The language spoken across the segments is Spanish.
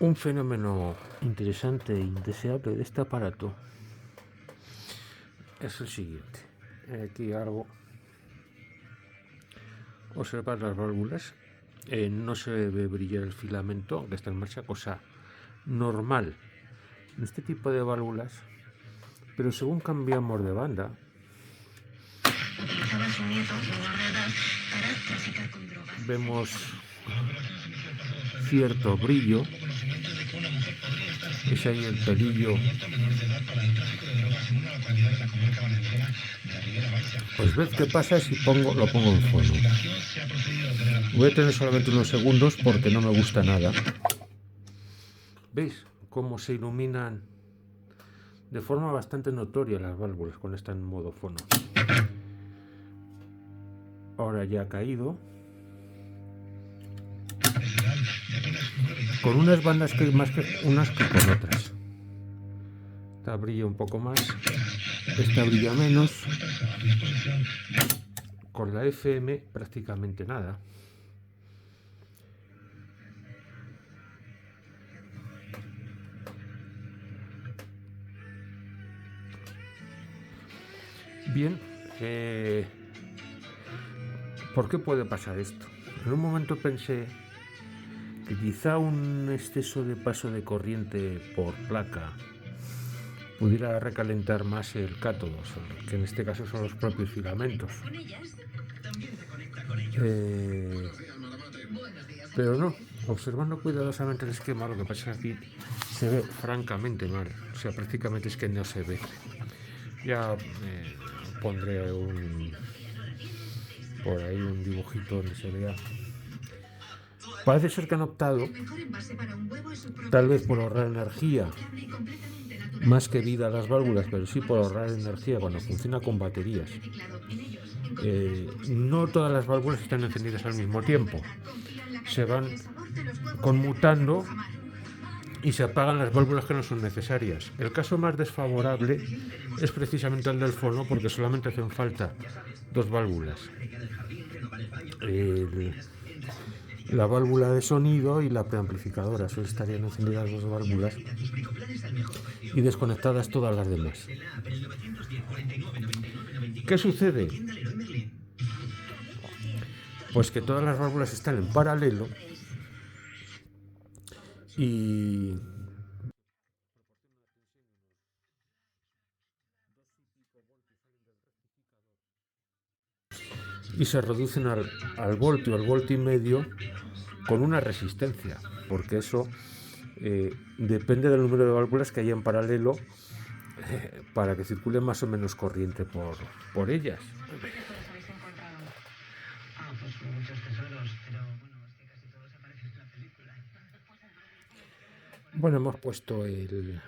Un fenómeno interesante e indeseable de este aparato es el siguiente. Aquí algo. Observar las válvulas. No se ve brillar el filamento, aunque está en marcha, cosa normal en este tipo de válvulas. Pero según cambiamos de banda, vemos cierto brillo. Es ahí el pelillo. Pues ved qué pasa si lo pongo en fono. Voy a tener solamente unos segundos porque no me gusta nada. ¿Veis cómo se iluminan de forma bastante notoria las válvulas cuando están en modo fono? Ahora ya ha caído. Con unas bandas que más que unas que con otras. Esta brilla un poco más, esta brilla menos. Con la FM prácticamente nada. Bien, ¿por qué puede pasar esto? En un momento pensé que quizá un exceso de paso de corriente por placa pudiera recalentar más el cátodo, que en este caso son los propios filamentos. Pero no, observando cuidadosamente el esquema, lo que pasa es que aquí se ve francamente mal, o sea, prácticamente es que no se ve. Ya pondré por ahí un dibujito donde se vea. Parece ser que han optado, tal vez por ahorrar energía, más que vida a las válvulas, pero sí por ahorrar energía cuando funciona con baterías. No todas las válvulas están encendidas al mismo tiempo. Se van conmutando y se apagan las válvulas que no son necesarias. El caso más desfavorable es precisamente el del fono, porque solamente hacen falta dos válvulas. La válvula de sonido y la preamplificadora. Solo estarían encendidas dos válvulas y desconectadas todas las demás. ¿Qué sucede? Pues que todas las válvulas están en paralelo y se reducen al voltio, al voltio y medio, con una resistencia, porque eso depende del número de válvulas que haya en paralelo para que circule más o menos corriente por ellas. Bueno, hemos puesto el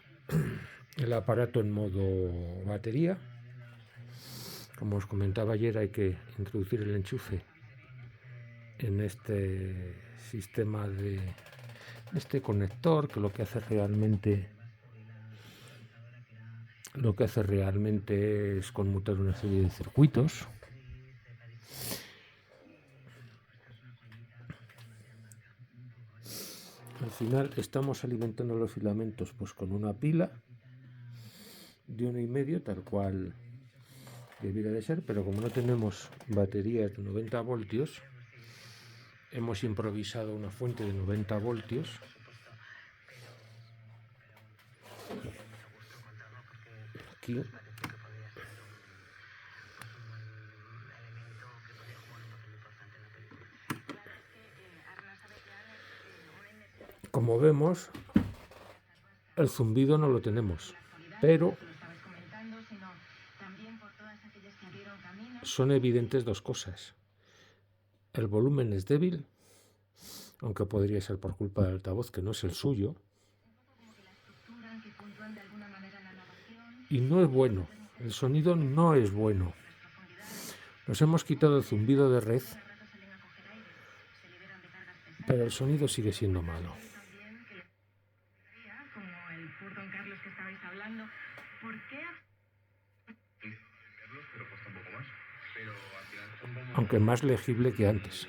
aparato en modo batería. Como os comentaba ayer, hay que introducir el enchufe en este sistema de este conector, que lo que hace realmente es conmutar una serie de circuitos. Al final estamos alimentando los filamentos pues con una pila de 1,5, tal cual debiera de ser, pero como no tenemos baterías de 90 voltios, hemos improvisado una fuente de 90 voltios aquí. Como vemos, el zumbido no lo tenemos, pero son evidentes dos cosas. El volumen es débil, aunque podría ser por culpa del altavoz, que no es el suyo, y no es bueno. El sonido no es bueno. Nos hemos quitado el zumbido de red, pero el sonido sigue siendo malo. Aunque más legible que antes.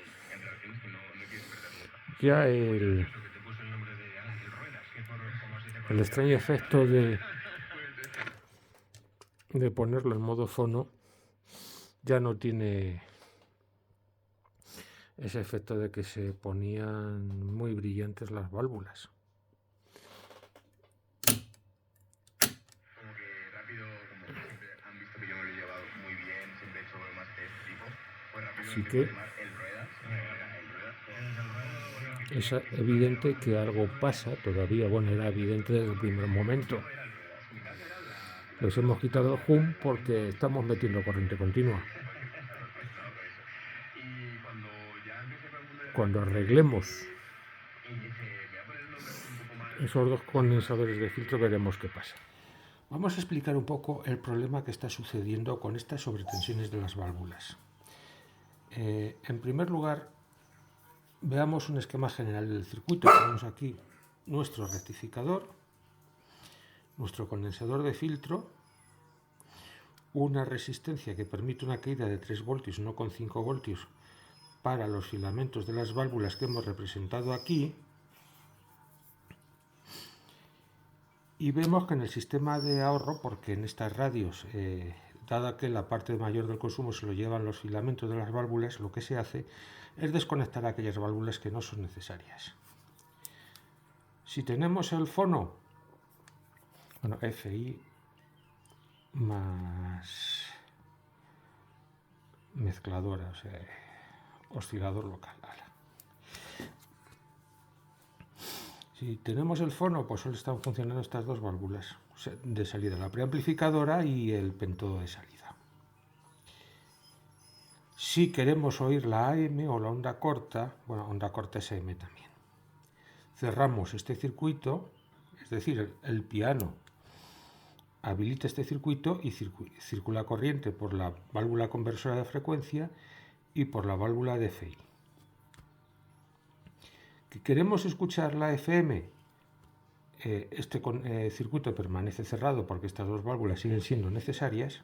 Ya El extraño efecto de ponerlo en modo fono ya no tiene ese efecto de que se ponían muy brillantes las válvulas. Como que rápido, como siempre han visto que yo me lo he llevado muy bien, siempre he hecho bromas de este tipo, pues rápido Así empiezo que a llamar el ruedas, es evidente que algo pasa todavía. Bueno, era evidente desde el primer momento. Les hemos quitado el hum porque estamos metiendo corriente continua. Cuando arreglemos esos dos condensadores de filtro veremos qué pasa. Vamos a explicar un poco el problema que está sucediendo con estas sobretensiones de las válvulas. En primer lugar, veamos un esquema general del circuito. Tenemos aquí nuestro rectificador, nuestro condensador de filtro, una resistencia que permite una caída de 3 voltios, no con 5 voltios, para los filamentos de las válvulas que hemos representado aquí. Y vemos que en el sistema de ahorro, porque en estas radios, dada que la parte mayor del consumo se lo llevan los filamentos de las válvulas, lo que se hace es desconectar aquellas válvulas que no son necesarias. Si tenemos el fono, bueno, FI más mezcladora, o sea, oscilador local. Si tenemos el fono, pues solo están funcionando estas dos válvulas de salida, la preamplificadora y el pentodo de salida. Si queremos oír la AM o la onda corta, bueno, onda corta SM también, cerramos este circuito, es decir, el piano habilita este circuito y circula corriente por la válvula conversora de frecuencia y por la válvula de FI. ¿Que queremos escuchar la FM? Este circuito permanece cerrado porque estas dos válvulas siguen siendo necesarias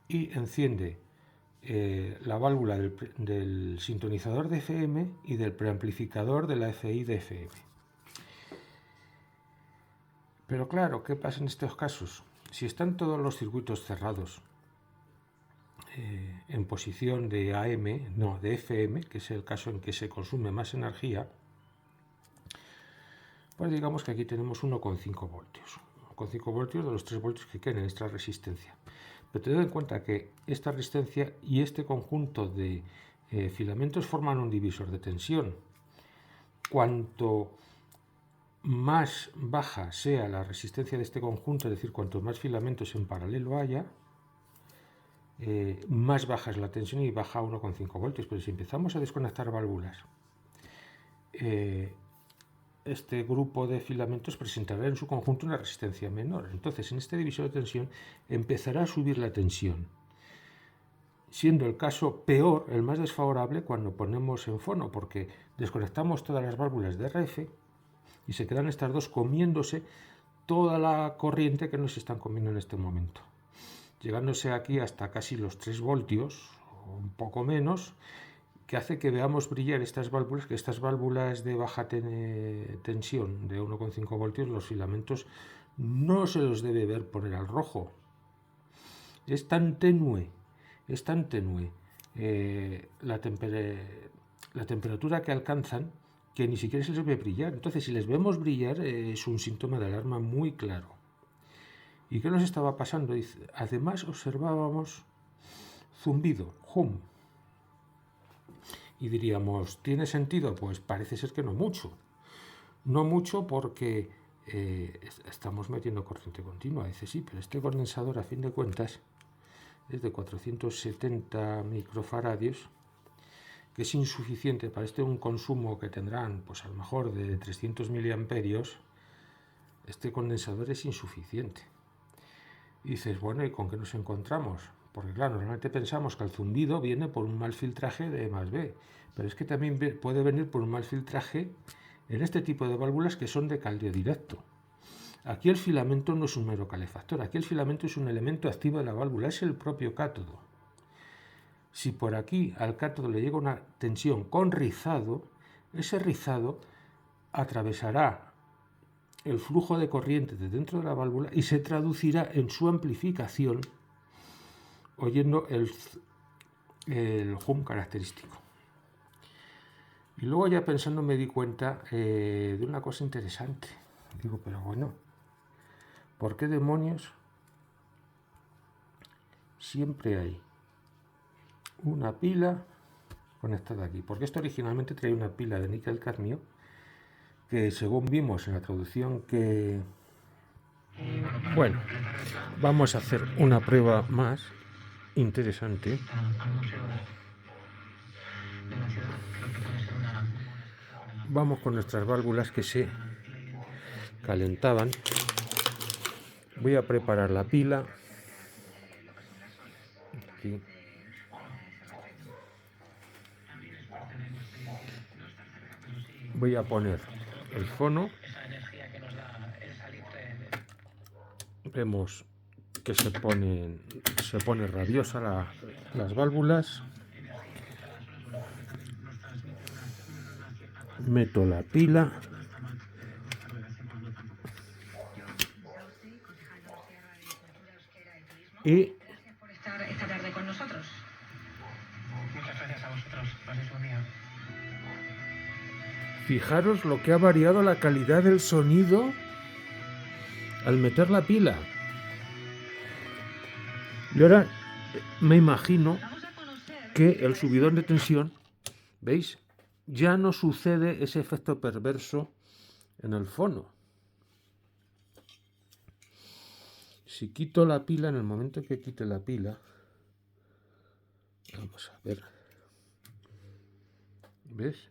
y enciende la válvula del sintonizador de FM y del preamplificador de la FI de FM. Pero claro, ¿qué pasa en estos casos? Si están todos los circuitos cerrados en posición de AM, no, de FM, que es el caso en que se consume más energía, pues digamos que aquí tenemos 1,5 voltios. 1,5 voltios de los 3 voltios que queden en esta resistencia. Pero tened en cuenta que esta resistencia y este conjunto de filamentos forman un divisor de tensión. Cuanto más baja sea la resistencia de este conjunto, es decir, cuanto más filamentos en paralelo haya, más baja es la tensión y baja a 1,5 voltios. Pero si empezamos a desconectar válvulas, este grupo de filamentos presentará en su conjunto una resistencia menor. Entonces, en este divisor de tensión empezará a subir la tensión, siendo el caso peor, el más desfavorable, cuando ponemos en fono, porque desconectamos todas las válvulas de RF y se quedan estas dos comiéndose toda la corriente que nos están comiendo en este momento, llegándose aquí hasta casi los 3 voltios, o un poco menos, que hace que veamos brillar estas válvulas de baja tensión de 1,5 voltios, los filamentos no se los debe ver poner al rojo. Es tan tenue la temperatura que alcanzan que ni siquiera se les ve brillar. Entonces, si les vemos brillar, es un síntoma de alarma muy claro. ¿Y qué nos estaba pasando? Además, observábamos zumbido, hum. Y diríamos, ¿tiene sentido? Pues parece ser que no mucho. No mucho porque estamos metiendo corriente continua. Dice, sí, pero este condensador, a fin de cuentas, es de 470 microfaradios, que es insuficiente para un consumo que tendrán, pues a lo mejor de 300 miliamperios. Este condensador es insuficiente. Y dices, bueno, ¿y con qué nos encontramos? Porque claro, normalmente pensamos que el zumbido viene por un mal filtraje de E más B, pero es que también puede venir por un mal filtraje en este tipo de válvulas que son de caldeo directo. Aquí el filamento no es un mero calefactor, aquí el filamento es un elemento activo de la válvula, es el propio cátodo. Si por aquí al cátodo le llega una tensión con rizado, ese rizado atravesará el flujo de corriente de dentro de la válvula y se traducirá en su amplificación oyendo el hum característico. Y luego ya pensando me di cuenta de una cosa interesante. Digo, pero bueno, ¿por qué demonios siempre hay una pila conectada aquí? Porque esto originalmente traía una pila de níquel cadmio que, según vimos en la traducción que... Bueno, vamos a hacer una prueba más interesante. Vamos con nuestras válvulas que se calentaban. Voy a preparar la pila. Aquí. Voy a poner el fono. Vemos que se pone rabiosa las válvulas. Meto la pila. Y gracias por estar esta tarde con nosotros. Muchas gracias a vosotros. Paséis un día. fijaros lo que ha variado la calidad del sonido al meter la pila. Y ahora me imagino que el subidón de tensión, ¿veis? Ya no sucede ese efecto perverso en el fono. Si quito la pila, en el momento que quite la pila, vamos a ver, ¿ves?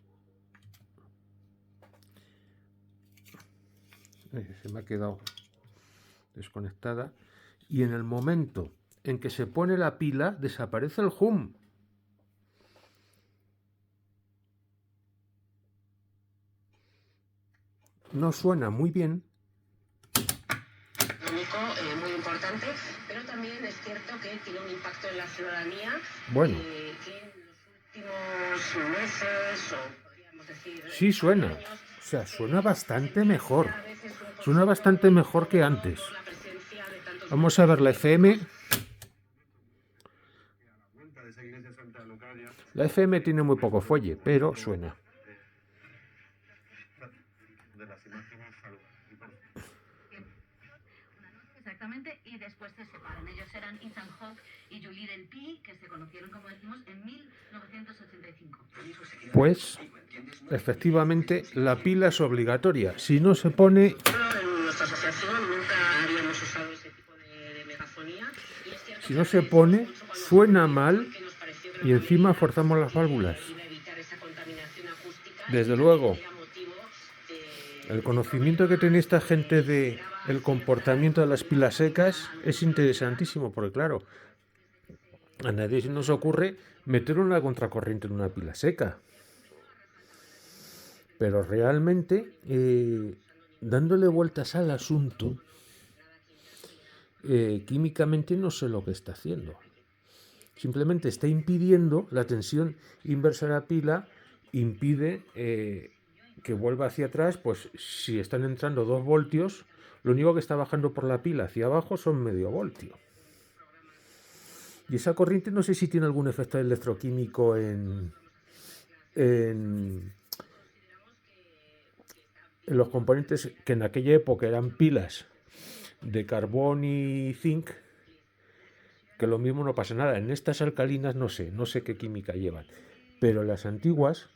Se me ha quedado desconectada. Y en el momento en que se pone la pila, desaparece el hum. No suena muy bien. Muy importante, pero también es cierto que tiene un impacto en la ciudadanía. Bueno. Que en los últimos meses, o podríamos decir... Sí suena. O sea, suena bastante mejor. Suena bastante mejor que antes. Vamos a ver la FM. La FM tiene muy poco fuelle, pero suena. Exactamente, y después se separan. Ellos eran Ethan Hawke y Julie Delpy, que se conocieron, como decimos, en 1985. Pues, efectivamente, la pila es obligatoria. Si no se pone... En nuestra asociación nunca habíamos usado ese tipo de megafonía. Si no se pone, suena mal y encima forzamos las válvulas. Desde luego, el conocimiento que tiene esta gente de el comportamiento de las pilas secas es interesantísimo, porque claro, a nadie se nos ocurre meter una contracorriente en una pila seca. Pero realmente, dándole vueltas al asunto, químicamente no sé lo que está haciendo. Simplemente está impidiendo la tensión inversa de la pila, impide que vuelva hacia atrás. Pues si están entrando 2 voltios, lo único que está bajando por la pila hacia abajo son medio voltio. Y esa corriente no sé si tiene algún efecto electroquímico en los componentes que en aquella época eran pilas de carbón y zinc, que lo mismo no pasa nada. En estas alcalinas no sé qué química llevan, pero en las antiguas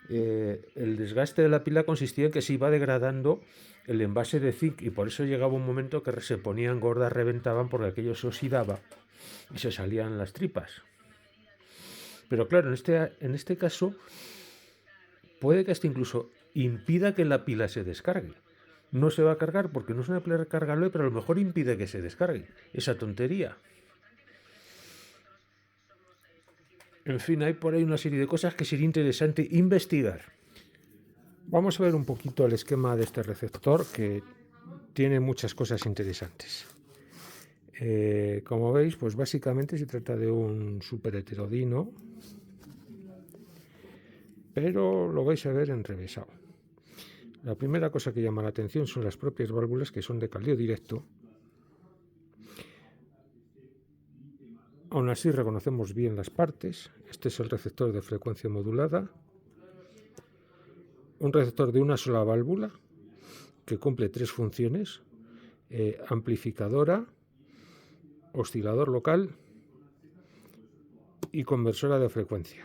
el desgaste de la pila consistía en que se iba degradando el envase de zinc, y por eso llegaba un momento que se ponían gordas, reventaban, porque aquello se oxidaba y se salían las tripas. Pero claro, en este caso puede que hasta incluso impida que la pila se descargue. No se va a cargar porque no es una pila recargable, pero a lo mejor impide que se descargue. Esa tontería. En fin, hay por ahí una serie de cosas que sería interesante investigar. Vamos a ver un poquito el esquema de este receptor, que tiene muchas cosas interesantes. Como veis, pues básicamente se trata de un superheterodino, pero lo vais a ver enrevesado. La primera cosa que llama la atención son las propias válvulas, que son de caldeo directo. Aún así reconocemos bien las partes. Este es el receptor de frecuencia modulada. Un receptor de una sola válvula que cumple 3 funciones: amplificadora, oscilador local y conversora de frecuencia.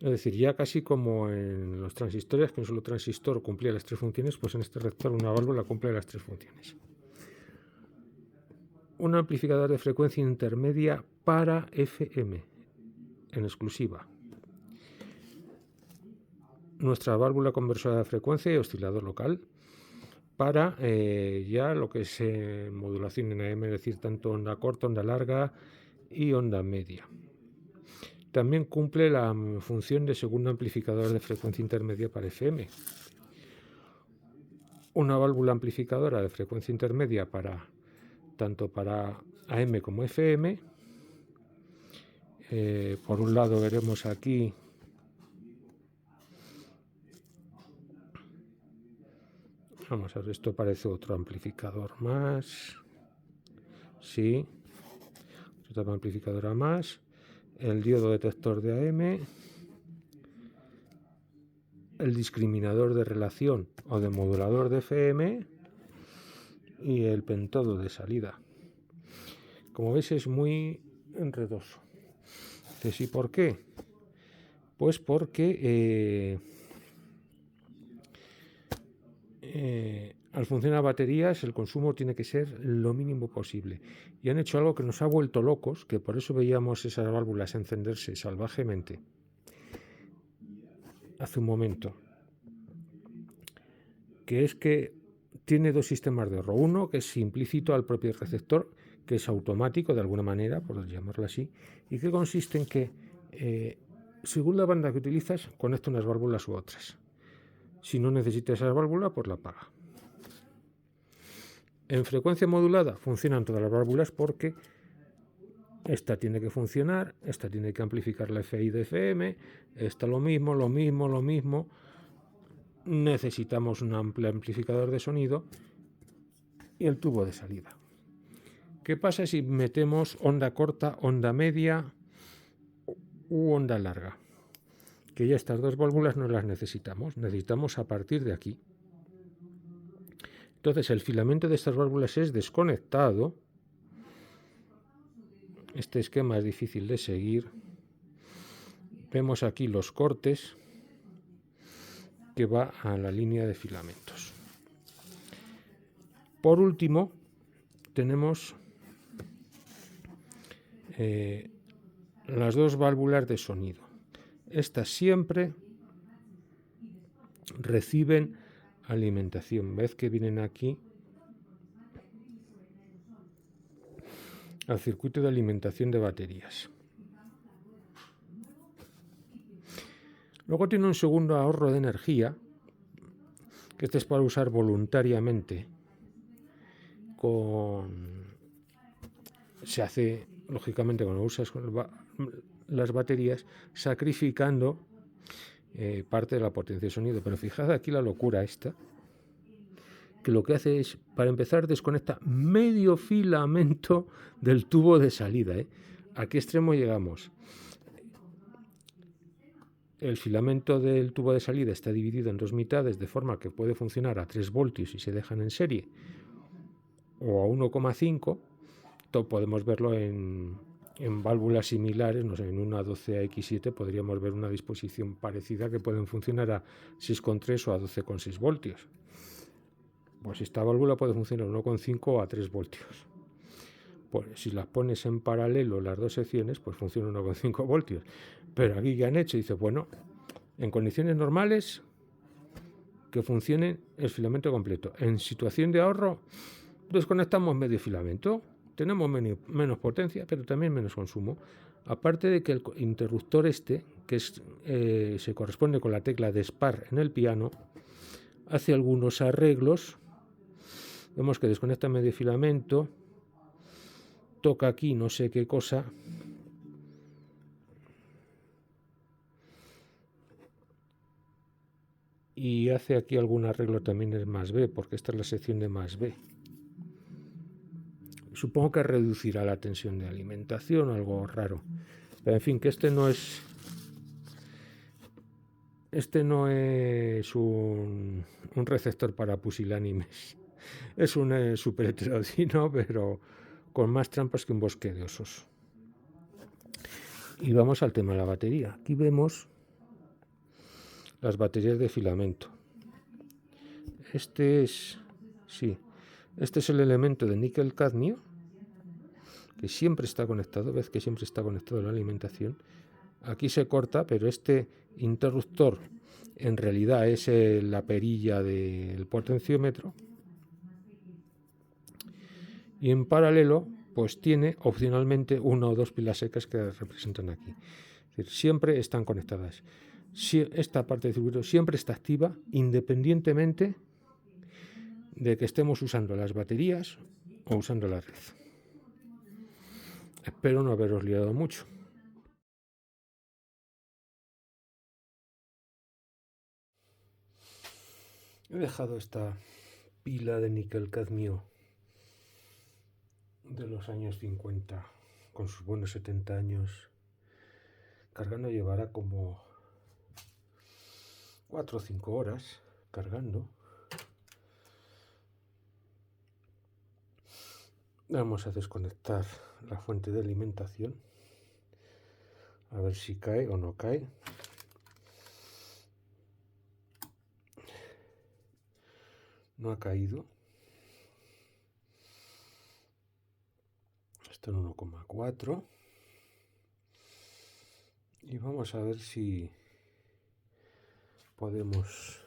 Es decir, ya casi como en los transistores, que un solo transistor cumplía las 3 funciones, pues en este receptor una válvula cumple las 3 funciones. Un amplificador de frecuencia intermedia para FM, en exclusiva. Nuestra válvula conversora de frecuencia y oscilador local para ya lo que es modulación en AM, es decir, tanto onda corta, onda larga y onda media. También cumple la función de segundo amplificador de frecuencia intermedia para FM. Una válvula amplificadora de frecuencia intermedia tanto para AM como FM. Por un lado veremos aquí vamos a ver, esto parece otro amplificador más. Sí, otra amplificadora más. El diodo detector de AM, el discriminador de relación o de modulador de FM y el pentodo de salida. Como veis es muy enredoso. ¿Y por qué? Pues porque al funcionar baterías el consumo tiene que ser lo mínimo posible. Y han hecho algo que nos ha vuelto locos, que por eso veíamos esas válvulas encenderse salvajemente hace un momento, que es que tiene 2 sistemas de ahorro. Uno que es implícito al propio receptor, que es automático de alguna manera, por llamarlo así, y que consiste en que según la banda que utilizas, conecta unas válvulas u otras. Si no necesitas esa válvula, pues la apaga. En frecuencia modulada funcionan todas las válvulas porque esta tiene que funcionar, esta tiene que amplificar la FI de FM, esta lo mismo. Necesitamos un amplificador de sonido y el tubo de salida. ¿Qué pasa si metemos onda corta, onda media u onda larga? Que ya estas 2 válvulas no las necesitamos a partir de aquí. Entonces el filamento de estas válvulas es desconectado. Este esquema es difícil de seguir. Vemos aquí los cortes que va a la línea de filamentos. Por último, tenemos las 2 válvulas de sonido. Estas siempre reciben alimentación. Ves que vienen aquí al circuito de alimentación de baterías. Luego tiene un segundo ahorro de energía, que este es para usar voluntariamente. Se hace, lógicamente, cuando usas las baterías, sacrificando parte de la potencia de sonido. Pero fijad aquí la locura esta, que lo que hace es, para empezar, desconecta medio filamento del tubo de salida. ¿A qué extremo llegamos? El filamento del tubo de salida está dividido en 2 mitades, de forma que puede funcionar a 3 voltios si se dejan en serie, o a 1,5. Podemos verlo en válvulas similares, no sé, en una 12AX7 podríamos ver una disposición parecida que pueden funcionar a 6,3 o a 12,6 voltios. Pues esta válvula puede funcionar a 1,5 o a 3 voltios. Pues si las pones en paralelo las 2 secciones, pues funciona 1,5 voltios. Pero aquí ya han hecho, dice, bueno, en condiciones normales que funcione el filamento completo. En situación de ahorro, desconectamos medio filamento. Tenemos menos potencia, pero también menos consumo. Aparte de que el interruptor que se corresponde con la tecla de SPAR en el piano, hace algunos arreglos. Vemos que desconecta medio filamento, toca aquí no sé qué cosa. y hace aquí algún arreglo también en más B, porque esta es la sección de más B. Supongo que reducirá la tensión de alimentación o algo raro. Pero en fin, que este no es un receptor para pusilánimes. Es un super heterodino, pero con más trampas que un bosque de osos. Y vamos al tema de la batería. Aquí vemos las baterías de filamento. Este es el elemento de níquel-cadmio, que siempre está conectado, ves que siempre está conectado a la alimentación. Aquí se corta, pero este interruptor en realidad es la perilla del potenciómetro. Y en paralelo, pues tiene opcionalmente una o dos pilas secas que representan aquí. Es decir, siempre están conectadas. Esta parte del circuito siempre está activa, independientemente de que estemos usando las baterías o usando la red. Espero no haberos liado mucho. He dejado esta pila de níquel-cadmio de los años 50, con sus buenos 70 años, cargando. Llevará como 4 o 5 horas cargando. Vamos a desconectar la fuente de alimentación, a ver si cae o no cae. No ha caído. Está en 1,4. Y vamos a ver si podemos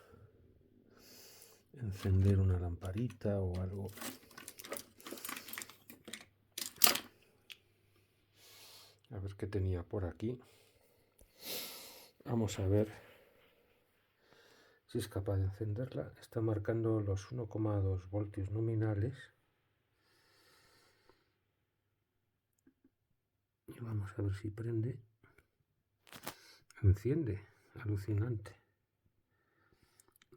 encender una lamparita o algo. A ver qué tenía por aquí. Vamos a ver si es capaz de encenderla. Está marcando los 1,2 voltios nominales. Y vamos a ver si prende. Enciende. Alucinante.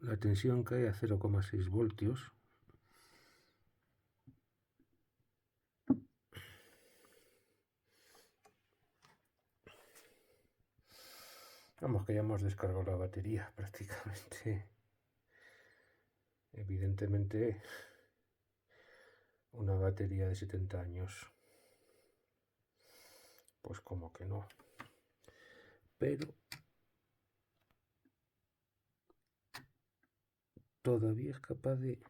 La tensión cae a 0,6 voltios. Vamos, que ya hemos descargado la batería prácticamente. Evidentemente, una batería de 70 años, pues como que no. Pero todavía es capaz de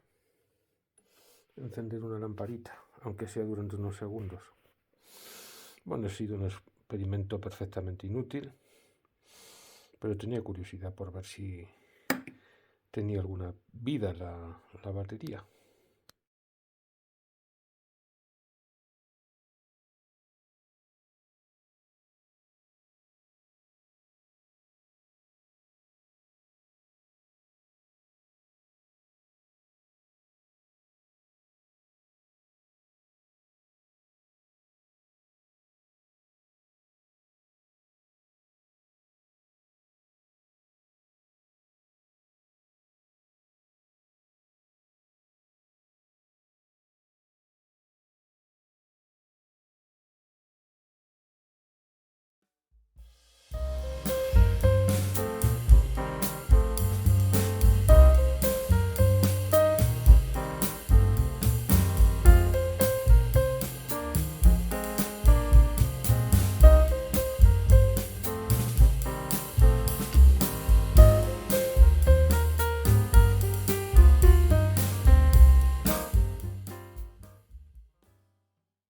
encender una lamparita, aunque sea durante unos segundos. Bueno, ha sido un experimento perfectamente inútil, pero tenía curiosidad por ver si tenía alguna vida la batería.